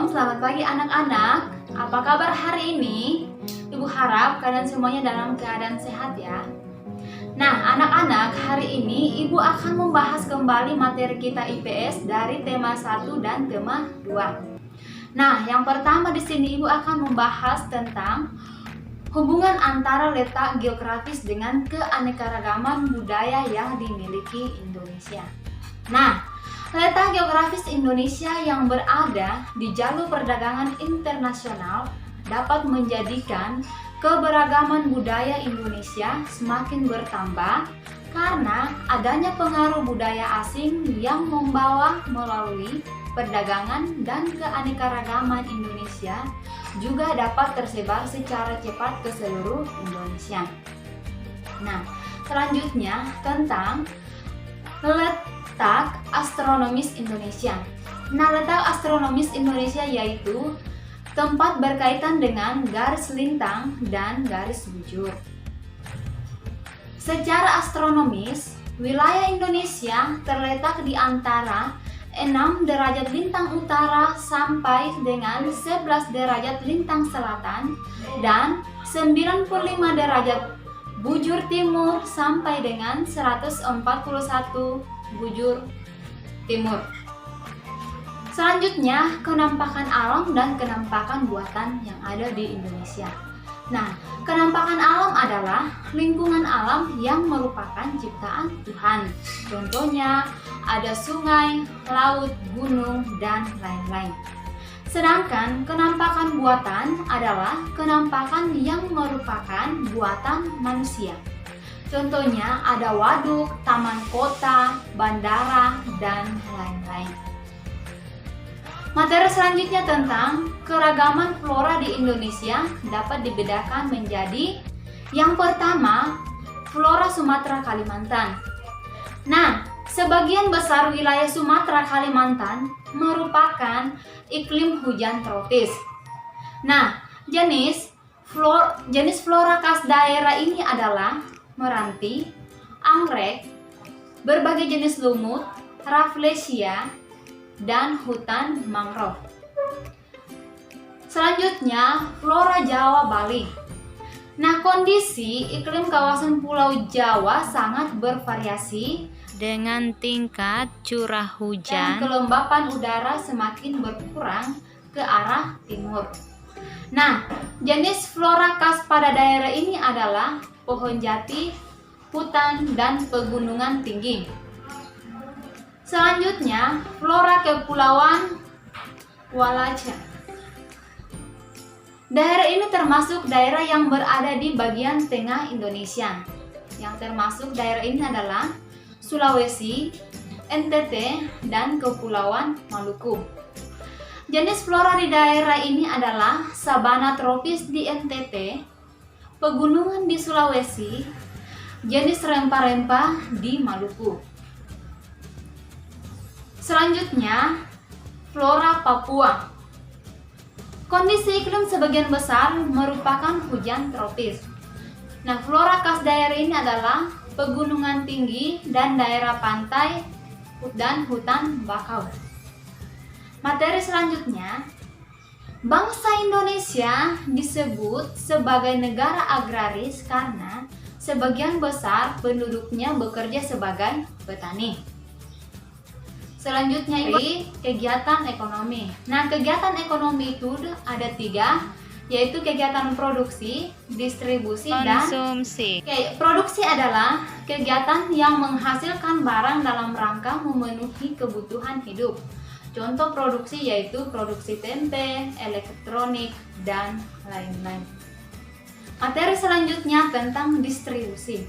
selamat pagi anak-anak. Apa kabar hari ini? Ibu harap kalian semuanya dalam keadaan sehat ya. Nah, anak-anak, hari ini Ibu akan membahas kembali materi kita IPS dari tema 1 dan tema 2. Nah, yang pertama di sini Ibu akan membahas tentang hubungan antara letak geografis dengan keanekaragaman budaya yang dimiliki Indonesia. Nah, letak geografis Indonesia yang berada di jalur perdagangan internasional dapat menjadikan keberagaman budaya Indonesia semakin bertambah karena adanya pengaruh budaya asing yang membawa melalui perdagangan dan keanekaragaman Indonesia juga dapat tersebar secara cepat ke seluruh Indonesia. Nah, selanjutnya tentang letak astronomis Indonesia. Nah, letak astronomis Indonesia yaitu tempat berkaitan dengan garis lintang dan garis bujur. Secara astronomis, wilayah Indonesia terletak di antara 6 derajat lintang utara sampai dengan 11 derajat lintang selatan dan 95 derajat bujur timur sampai dengan 141 bujur timur. Selanjutnya, kenampakan alam dan kenampakan buatan yang ada di Indonesia. Nah, kenampakan alam adalah lingkungan alam yang merupakan ciptaan Tuhan. Contohnya, ada sungai, laut, gunung, dan lain-lain. Sedangkan kenampakan buatan adalah kenampakan yang merupakan buatan manusia. Contohnya ada waduk, taman kota, bandara, dan lain-lain. Materi selanjutnya tentang keragaman flora di Indonesia dapat dibedakan menjadi yang pertama, flora Sumatera Kalimantan. Nah, sebagian besar wilayah Sumatera Kalimantan merupakan iklim hujan tropis. Nah, jenis flora khas daerah ini adalah meranti, anggrek, berbagai jenis lumut, rafflesia, dan hutan mangrove. Selanjutnya, flora Jawa Bali. Nah, kondisi iklim kawasan Pulau Jawa sangat bervariasi dengan tingkat curah dan hujan kelembapan udara semakin berkurang ke arah timur. Nah, jenis flora khas pada daerah ini adalah pohon jati, hutan, dan pegunungan tinggi. Selanjutnya, flora Kepulauan Walaca. Daerah ini termasuk daerah yang berada di bagian tengah Indonesia. Yang termasuk daerah ini adalah Sulawesi, NTT, dan Kepulauan Maluku. Jenis flora di daerah ini adalah sabana tropis di NTT, pegunungan di Sulawesi, jenis rempah-rempah di Maluku. Selanjutnya, flora Papua. Kondisi iklim sebagian besar merupakan hujan tropis. Nah, flora khas daerah ini adalah pegunungan tinggi dan daerah pantai dan hutan bakau. Materi selanjutnya, bangsa Indonesia disebut sebagai negara agraris karena sebagian besar penduduknya bekerja sebagai petani. Selanjutnya ini kegiatan ekonomi. Nah, kegiatan ekonomi itu ada 3, yaitu kegiatan produksi, distribusi, konsumsi. dan produksi adalah kegiatan yang menghasilkan barang dalam rangka memenuhi kebutuhan hidup. Contoh produksi yaitu produksi tempe, elektronik, dan lain-lain. Materi selanjutnya tentang distribusi.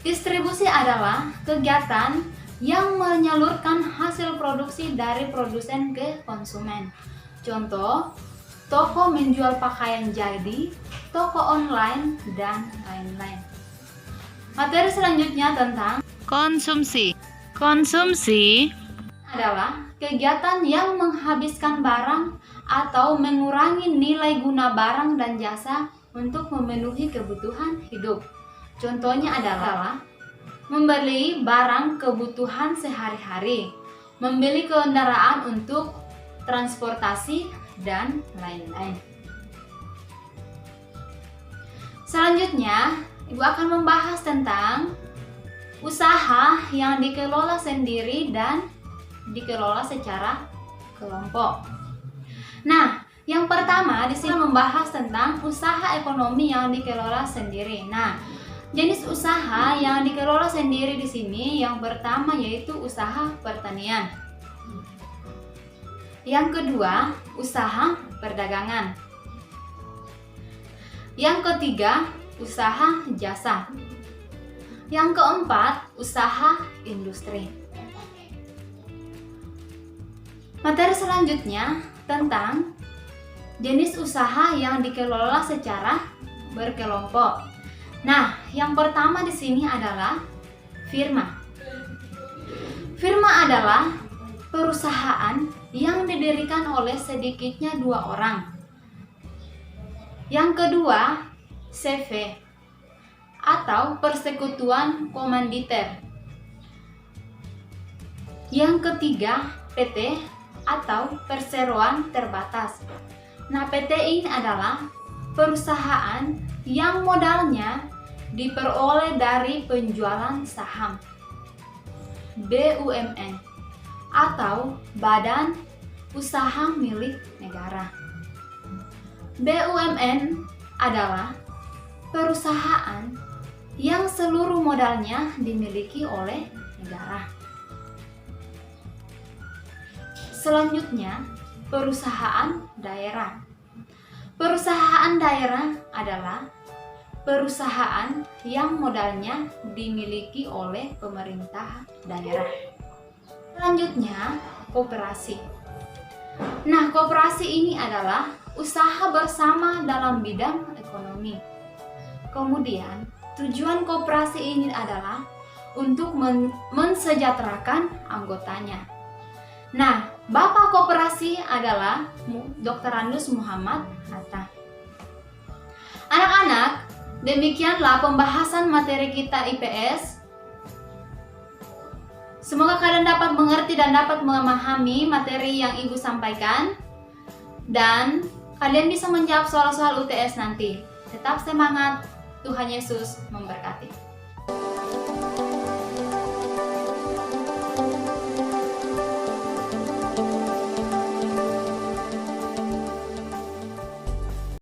Distribusi adalah kegiatan yang menyalurkan hasil produksi dari produsen ke konsumen. Contoh, toko menjual pakaian jadi, toko online, dan lain-lain. Materi selanjutnya tentang Konsumsi. Konsumsi adalah kegiatan yang menghabiskan barang atau mengurangi nilai guna barang dan jasa untuk memenuhi kebutuhan hidup. Contohnya adalah membeli barang kebutuhan sehari-hari, membeli kendaraan untuk transportasi, dan lain-lain. Selanjutnya, Ibu akan membahas tentang usaha yang dikelola sendiri dan dikelola secara kelompok. Nah, yang pertama di sini membahas tentang usaha ekonomi yang dikelola sendiri. Nah, jenis usaha yang dikelola sendiri di sini yang pertama yaitu usaha pertanian. Yang kedua, usaha perdagangan. Yang ketiga, usaha jasa. Yang keempat, usaha industri. Materi selanjutnya tentang jenis usaha yang dikelola secara berkelompok. Nah, yang pertama di sini adalah firma. Firma adalah perusahaan yang didirikan oleh sedikitnya 2 orang. Yang kedua, CV atau persekutuan komanditer. Yang ketiga, PT atau perseroan terbatas. Nah, PT ini adalah perusahaan yang modalnya diperoleh dari penjualan saham. BUMN atau Badan Usaha Milik Negara. BUMN adalah perusahaan yang seluruh modalnya dimiliki oleh negara. Selanjutnya, perusahaan daerah. Perusahaan daerah adalah perusahaan yang modalnya dimiliki oleh pemerintah daerah. Selanjutnya, koperasi. Nah, koperasi ini adalah usaha bersama dalam bidang ekonomi. Kemudian, tujuan koperasi ini adalah untuk mensejahterakan anggotanya. Nah, Bapak Koperasi adalah Dr. Randus Muhammad Hatta. Anak-anak, demikianlah pembahasan materi kita IPS. Semoga kalian dapat mengerti dan dapat memahami materi yang Ibu sampaikan. Dan kalian bisa menjawab soal-soal UTS nanti. Tetap semangat, Tuhan Yesus memberkati.